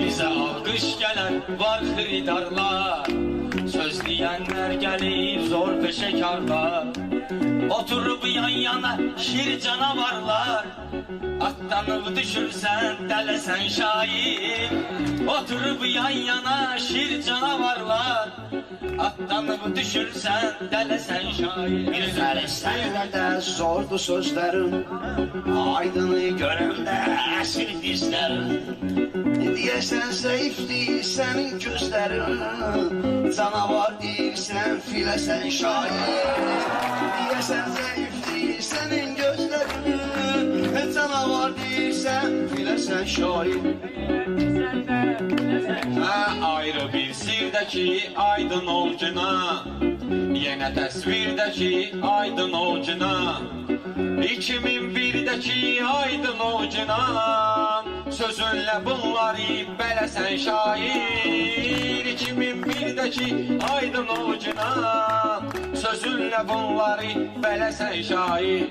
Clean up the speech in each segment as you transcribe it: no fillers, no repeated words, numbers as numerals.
Bize alkış gelen var hıydarlar, söz diyenler gelir zor peşekarlar. Oturup yan yana şir canavarlar, atlanıp düşürsen delesen şair. Oturup yan yana şir canavarlar, atlanıp düşürsen delesen şair. Güzel isterlerde zordu sözlerin, aydını görende esir dizlerin. Diyesen zayıf değil senin gözlerin, canavar değilsen filesen şair. Diyesen zayıf değil senin gözlerin, canavar değilsen filesen şair. Ayrı bir sirdeki aydın olcuna, yine tasvirdeki aydın olcuna, 2001'deki aydın olcuna, sözünle bunları belesen şair. 2001'deki aydın olcuna, sözünle bunları belesen şair.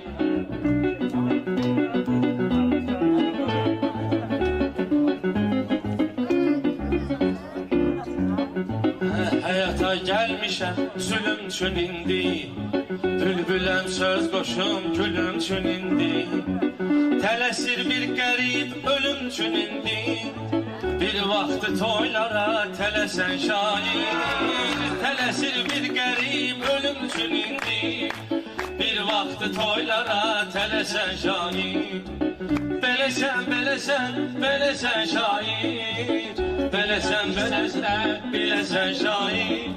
Hayata gelmişem zulüm çün indi, bülbülem söz koşum gülüm çün indi. Tələsir bir qərib ölüm çün indi, bir vaxtı toylara tələsən şair. Tələsir bir qərib ölüm çün indi, bir vaxtı toylara tələsən şair. Beləsən, beləsən, beləsən şair, beləsən, beləsən, biləsən şair.